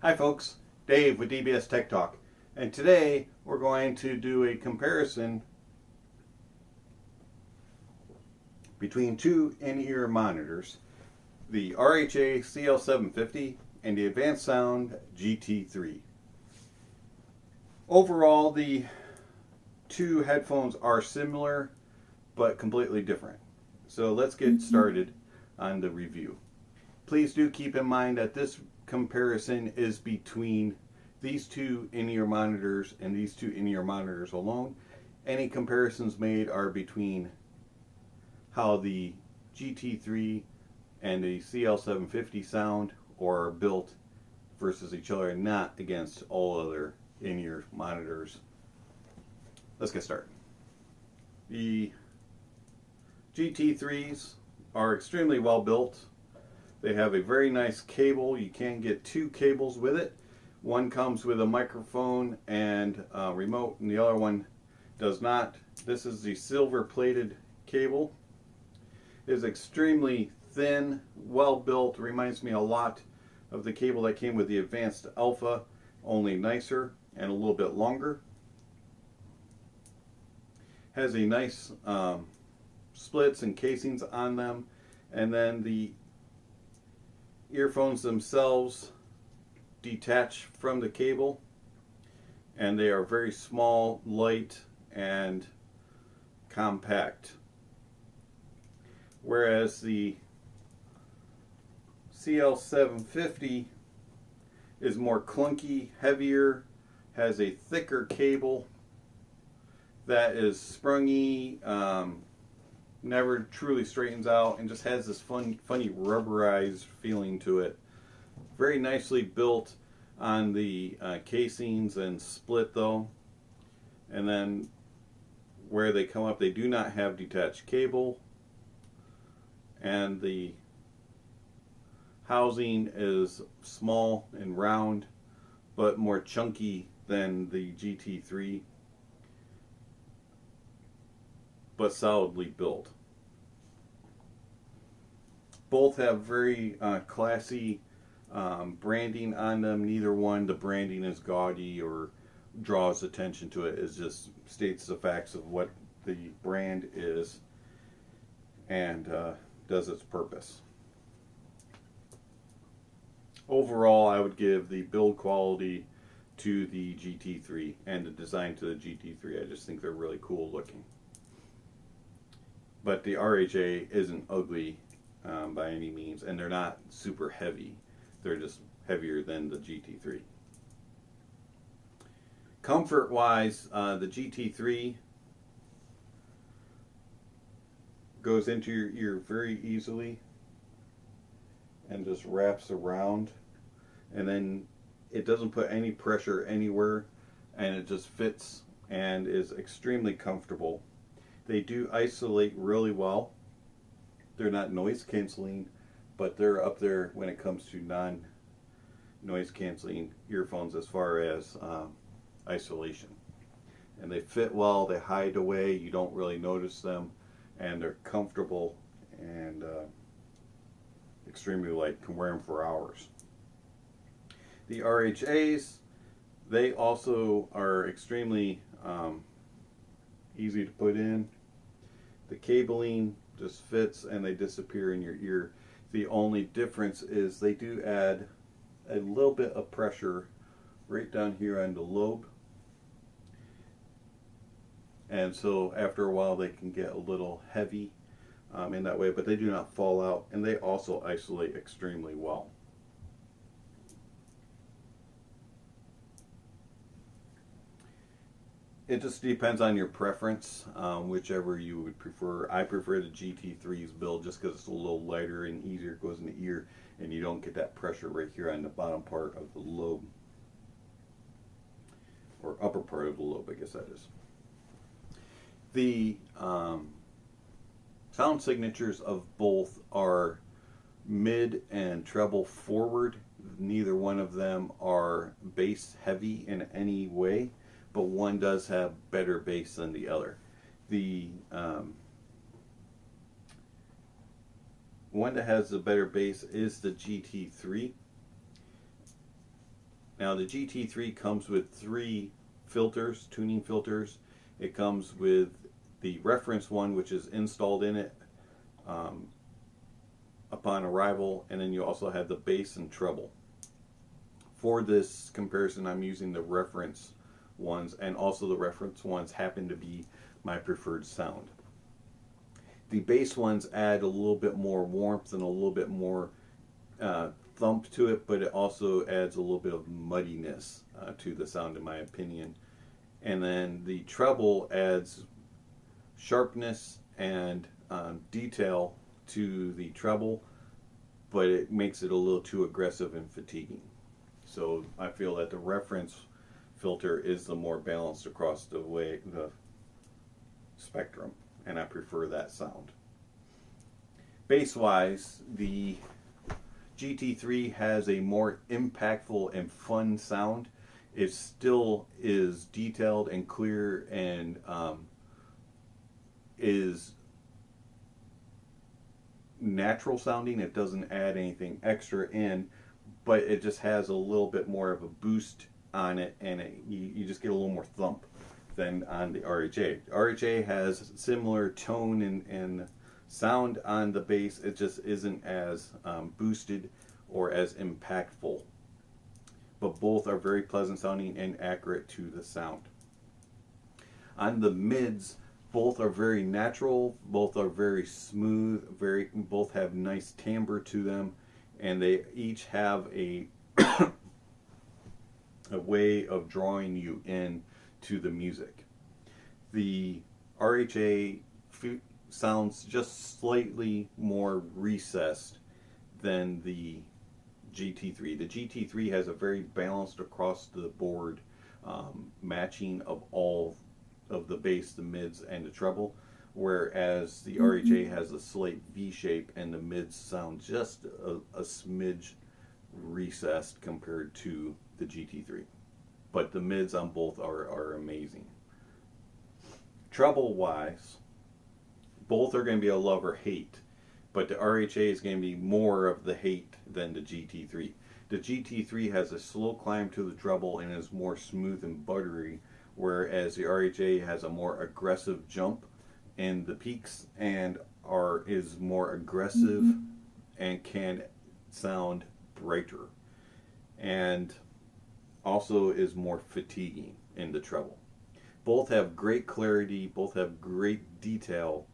Hi folks, Dave with DBS Tech Talk, and today we're going to do a comparison between two in-ear monitors, the RHA CL750 and the Adv-Sound GT3. Overall, the two headphones are similar but completely different. So let's get started on the review. Please do keep in mind that this comparison is between these two in-ear monitors and these two in-ear monitors alone. Any comparisons made are between how the GT3 and the CL750 sound or are built versus each other, and not against all other in-ear monitors. Let's get started. The GT3s are extremely well built. They have a very nice cable. You can get two cables with it. One comes with a microphone and a remote, and the other one does not. This is the silver plated cable. It is extremely thin, well built. Reminds me a lot of the cable that came with the Advanced Alpha, only nicer and a little bit longer. Has a nice splits and casings on them, and then the earphones themselves detach from the cable, and they are very small, light, and compact. Whereas the CL750 is more clunky, heavier, has a thicker cable that is sprungy, never truly straightens out, and just has this funny rubberized feeling to it. Very nicely built on the casings and split though. And then where they come up, they do not have detached cable, and the housing is small and round but more chunky than the GT3, but solidly built. Both have very classy branding on them. Neither one, the branding is gaudy or draws attention to it. It just states the facts of what the brand is and does its purpose. Overall, I would give the build quality to the GT3 and the design to the GT3. I just think they're really cool looking. But the RHA isn't ugly by any means, and they're not super heavy. They're just heavier than the GT3. Comfort-wise, the GT3 goes into your ear very easily and just wraps around, and then it doesn't put any pressure anywhere, and it just fits and is extremely comfortable. They do isolate really well. They're not noise canceling, but they're up there when it comes to non-noise canceling earphones as far as isolation. And they fit well, they hide away, you don't really notice them, and they're comfortable and extremely light. You can wear them for hours. The RHAs, they also are extremely easy to put in. The cabling just fits and they disappear in your ear. The only difference is they do add a little bit of pressure right down here on the lobe, and so after a while they can get a little heavy in that way, but they do not fall out, and they also isolate extremely well. It just depends on your preference, whichever you would prefer. I prefer the GT3's build just because it's a little lighter and easier. It goes in the ear, and you don't get that pressure right here on the bottom part of the lobe, or upper part of the lobe, I guess that is. The sound signatures of both are mid and treble forward. Neither one of them are bass heavy in any way, but one does have better bass than the other. The one that has the better bass is the GT3, Now the GT3 comes with 3 filters, tuning filters. It comes with the reference one, which is installed in it upon arrival, and then you also have the bass and treble. For this comparison, I'm using the reference ones, and also the reference ones happen to be my preferred sound. The bass ones add a little bit more warmth and a little bit more thump to it, but it also adds a little bit of muddiness to the sound, in my opinion. And then the treble adds sharpness and detail to the treble, but it makes it a little too aggressive and fatiguing. So I feel that the reference filter is the more balanced across the spectrum, and I prefer that sound. Bass wise, the GT3 has a more impactful and fun sound. It still is detailed and clear, and is natural sounding. It doesn't add anything extra in, but it just has a little bit more of a boost on it, and you just get a little more thump than on the RHA. RHA has similar tone and sound on the bass. It just isn't as boosted or as impactful, but both are very pleasant sounding and accurate to the sound. On the mids, both are very natural, both are very smooth, both have nice timbre to them, and they each have a a way of drawing you in to the music. The RHA sounds just slightly more recessed than the GT3. The GT3 has a very balanced across the board matching of all of the bass, the mids, and the treble, whereas the RHA has a slight V shape and the mids sound just a smidge recessed compared to the GT3. But the mids on both are amazing. Treble wise, both are going to be a love or hate, but the RHA is going to be more of the hate than the GT3. The GT3 has a slow climb to the treble and is more smooth and buttery, whereas the RHA has a more aggressive jump in the peaks and is more aggressive and can sound brighter, and also is more fatiguing in the treble. Both have great clarity, both have great detail,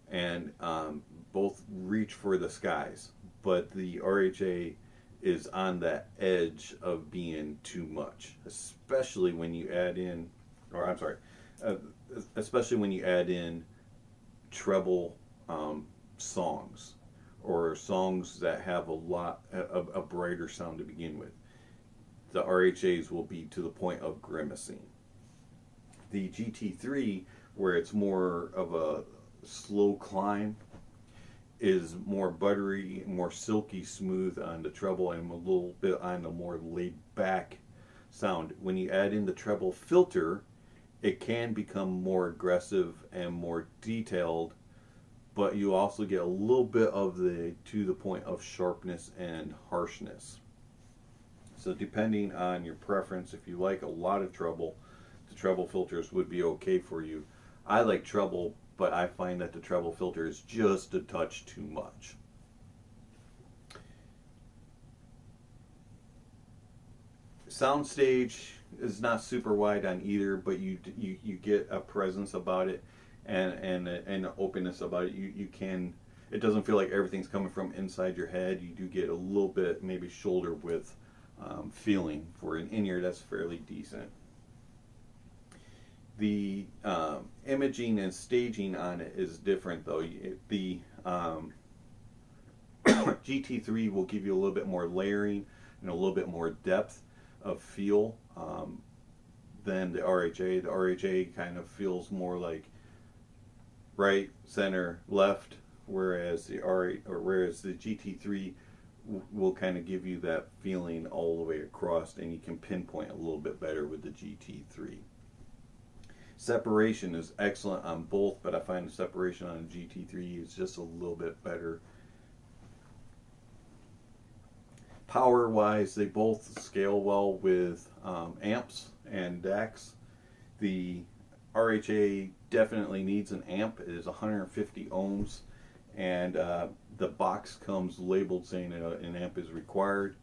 and both reach for the skies, but the RHA is on that edge of being too much, especially when you add in, especially when you add in treble songs, or songs that have a brighter sound to begin with. The RHAs will be to the point of grimacing. The GT3, where it's more of a slow climb, is more buttery, more silky smooth on the treble, and a little bit on the more laid back sound. When you add in the treble filter, it can become more aggressive and more detailed, but you also get a little bit of to the point of sharpness and harshness. So depending on your preference, if you like a lot of treble, the treble filters would be okay for you. I like treble, but I find that the treble filter is just a touch too much. Soundstage is not super wide on either, but you get a presence about it and an openness about it. It doesn't feel like everything's coming from inside your head. You do get a little bit, maybe shoulder width feeling. For an in-ear, that's fairly decent. The imaging and staging on it is different, though. The GT3 will give you a little bit more layering and a little bit more depth of feel than the RHA. The RHA kind of feels more like right, center, left, whereas the GT3 will kind of give you that feeling all the way across, and you can pinpoint a little bit better with the GT3. Separation is excellent on both, but I find the separation on the GT3 is just a little bit better. Power wise, they both scale well with amps and DACs. The RHA definitely needs an amp. It is 150 ohms, and the box comes labeled saying an amp is required.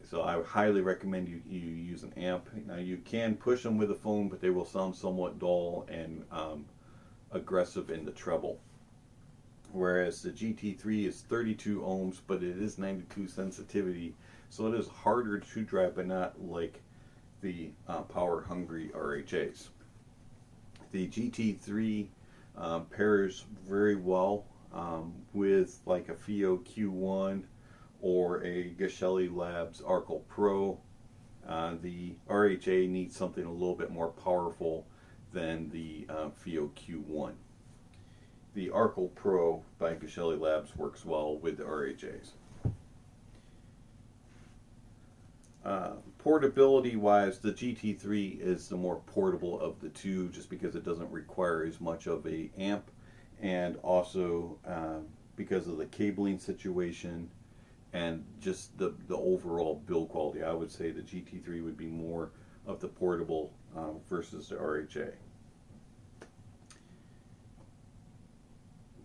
So I would highly recommend you use an amp. Now you can push them with a phone, but they will sound somewhat dull and aggressive in the treble. Whereas the GT3 is 32 ohms, but it is 92 sensitivity, so it is harder to drive, but not like the power-hungry RHAs. The GT3 pairs very well with like a FIO Q1 or a Geshelli Labs Arcal Pro. The RHA needs something a little bit more powerful than the FIO Q1. The Arcal Pro by Geshelli Labs works well with the RHAs. Portability wise, the GT3 is the more portable of the two, just because it doesn't require as much of a amp, and also because of the cabling situation and just the overall build quality. I would say the GT3 would be more of the portable versus the RHA.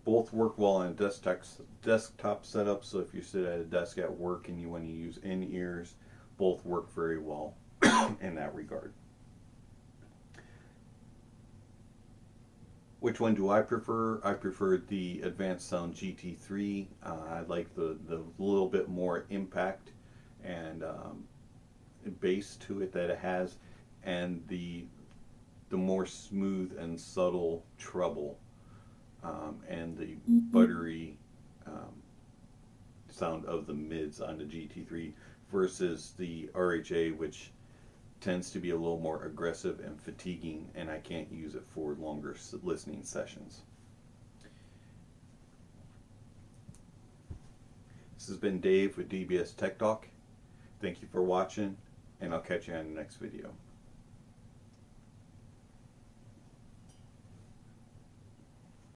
Both work well on desktop setup, so if you sit at a desk at work and you want to use in-ears, both work very well in that regard. Which one do I prefer? I prefer the Adv-Sound GT3. I like the little bit more impact and bass to it that it has, and the more smooth and subtle treble and the buttery sound of the mids on the GT3 versus the RHA, which tends to be a little more aggressive and fatiguing, and I can't use it for longer listening sessions. This has been Dave with DBS Tech Talk. Thank you for watching, and I'll catch you on the next video.